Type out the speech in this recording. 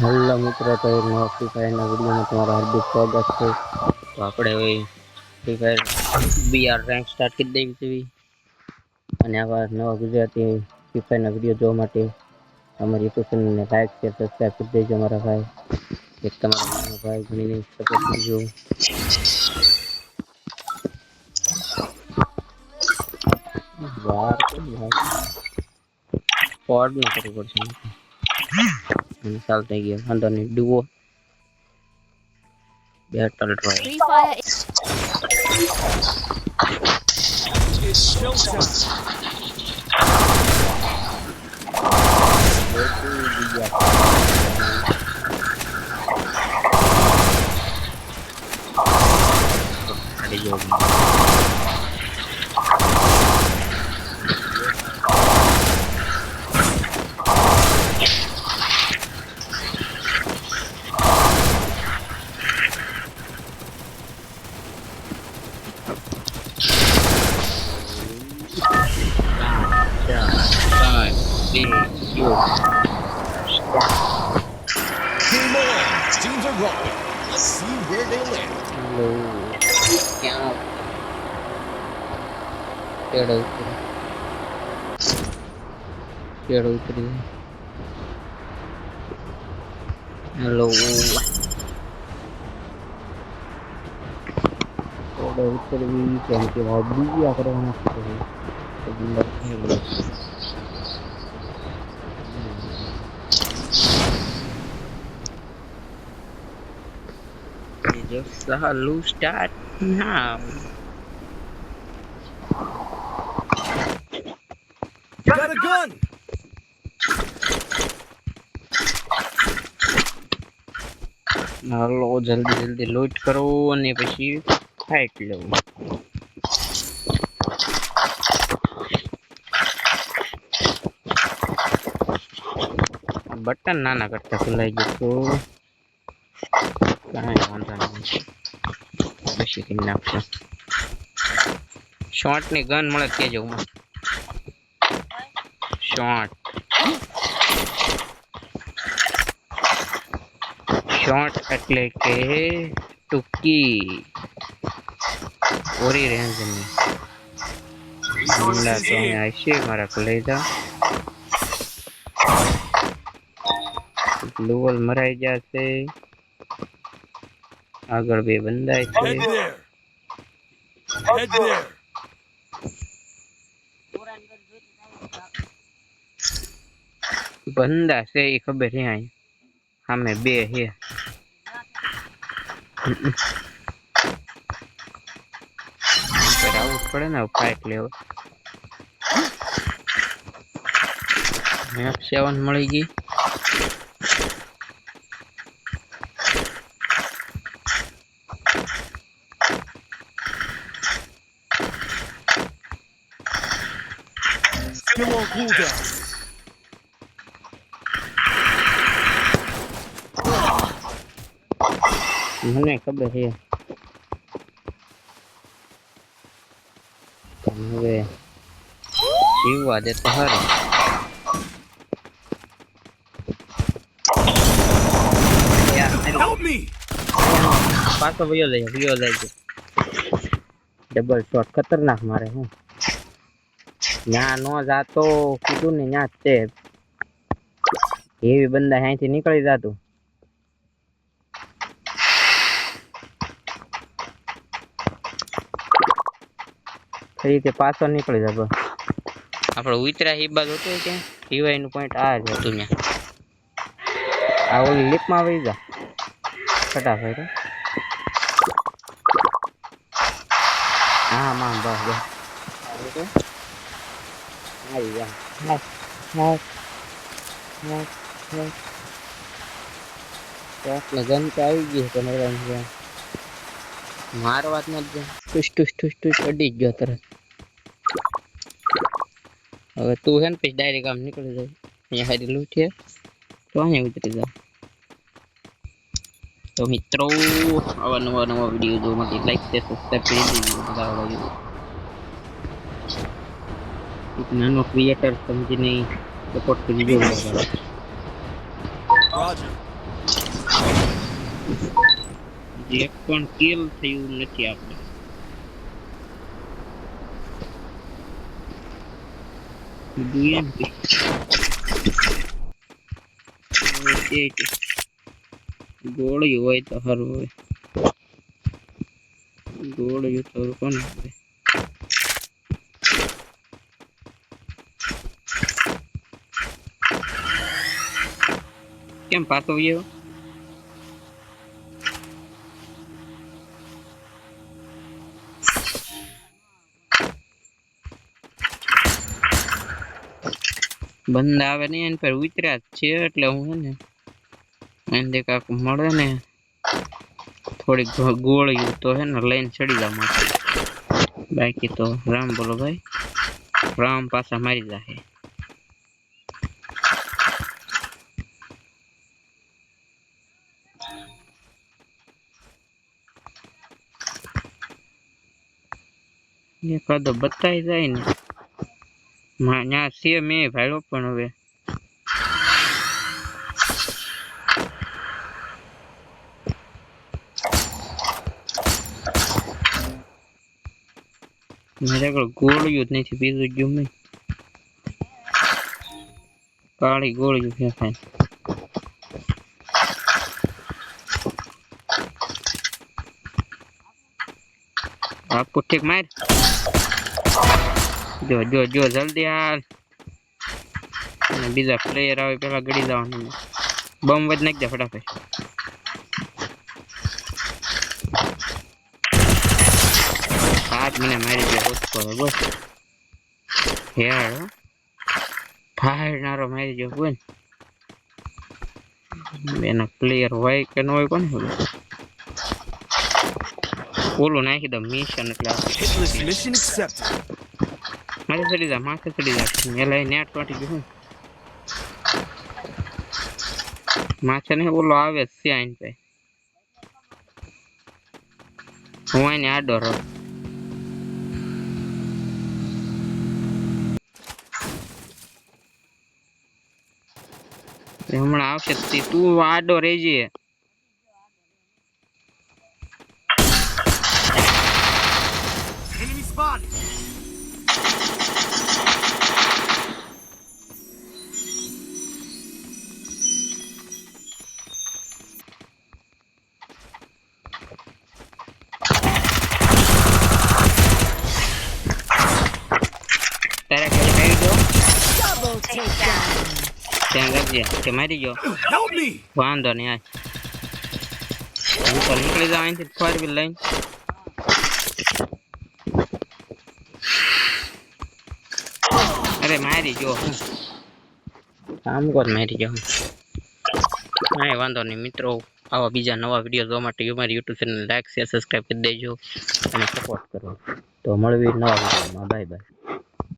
Hello મિત્રો, તો એક નવા ફ્રી ફાયરના વિડીયોમાં તમારું હાર્દિક સ્વાગત છે. તો આપણે હવે free fire BR rank start કરી દેવી છે. અને આવા નવા ગુજરાતી ફ્રી ફાયરના વિડીયો જોવા માટે અમારી યુટ્યુબ ચેનલને લાઈક શેર સબસ્ક્રાઈબ કરી દેજો મારા ભાઈ. એક તમારા નાનો ભાઈ બનીને સપોર્ટ કરજો. યાર કોડ ન કરવું પડશે. ચાલ થઈ ગયો વાંધો નહીં. Duo battle try. Free Fire. It's showtime. Game on. Teams are rolling. Let's see where they land. Hello. ઉતરવી કેમ કે બીજી કરવાના just loose start now. Got a gun. હાલો જલ્દી જલ્દી લૂટ કરો અને પછી ફાઈટ લો. બટન નાના કરતા ખુલાઈ ગયું તો કાંઈ વાંધો નહીં. પછી કરી નાખશું. શોર્ટની ગન મળે કેજો. શોર્ટ એટલે કે ટૂંકી ઓરી રેન્જની હુમલા તો અહીંયા હશે મારા કલેજા. ગ્લુવલ મરાઈ જશે. આગળ બે બંદાય છે. Head there. Head there. બંદા છે એ ખબર છે. અહીં સામે બે છે. આવું પડે ને ફાઈટ લેવો. મેપ 7 મળી ગઈ. Still on cooldown. મને ખબર છે. હવે જીવવા દે તો સારું. Help me. પાછો વયો જાય ડબલ શોટ ખતરનાક મારે. હું ત્યાં નો જાતો કીધું ને ત્યાં જ તે એવી બંદા અહીંથી નીકળી જાતું. ફરી તે પાછો નીકળી જાય. આપણે ઉતરા એ બાજુ હતું કે રિવાઈ નું પોઈન્ટ આ જ હતું. ત્યાં આ ઓલી લીપમાં આવી જા ફટાફટ. હા માં બસ આવી જા. જનતા આવી ગઈ છે. મારવા જ નથી. ટુસ અડી જ ગયો તરત. હવે તું છે ને પછી ડાયરેક્ટ આમ નીકળી જાય. અહીંયા હારી લૂંટીએ તો અહીંયા ઉતરી જાય. તો મિત્રો આવા નવા વિડીયો જોવા માટે લાઈક શેર સબસ્ક્રાઇબ કરી દેજો. એક નાનો ક્રિએટર સમજીને સપોર્ટ કરી દેજો. Roger. એક પણ કિલ થયું નથી આપણે. બીજું એમ કે ગોળી હોય તો સારું હોય. ગોળી તો કોણ હોય? કેમ પાછો આવ્યો? બંદા આવે ને એની પર ઉતર્યા છે એટલે હું ને એને કાક મળે ને થોડીક ગોળીઓ તો હે ને લઈને ચડી જાવ માથે. બાકી તો રામ બોલો ભાઈ, રામ પાછા મારી જાહે. એકાદો બતાઈ જાય ને ત્યાં છે મેં ભાડો પણ હવે મારે આગળ ગોળીઓ જ નથી. બીજું ગયું નહીં, કાળી ગોળીઓ ફેંકાય. આ પુઠ્ઠીક માર. જો જો જો જલ્દી હાલ. અને બીજા પ્લેયર આવે પેલા ગળી જવાનું. બમ વધ નાખ દે ફટાફટ. હાથ મને મારી દે ઓછો બસ. યાર ફાયર મારી દો બોલ. એના પ્લેયર હોય કે ન હોય કોને ખબર. ઓલું નાખી દો મિશન એટલે Mission accepted. માથે ચડી જા, માથે ચડી જા. એલા નેટ તોટી ગયું. માથે ને ઓલો આવે છે આઈન પે. હું આઈને આડો રહો. હમણાં આવશે તું આડો રહેજે. Enemy spotted. તારા ઘરે મારી દો. Double takedown. ત્યાં કરજે કે મારી ગયો. Help me. વાંધો નહીં આય. હું તો નીકળી જાવ અહીંથી 4 વ્હીલ લઈને. અરે મારી જો કામ કોણ મારી જો. હા વાંધો નહીં મિત્રો, આવા બીજા નવા વિડીયો જોવા માટે અમારી YouTube channel like share subscribe કરી દેજો અને સપોર્ટ કરો. તો મળવી નવા વિડીયોમાં. Bye bye.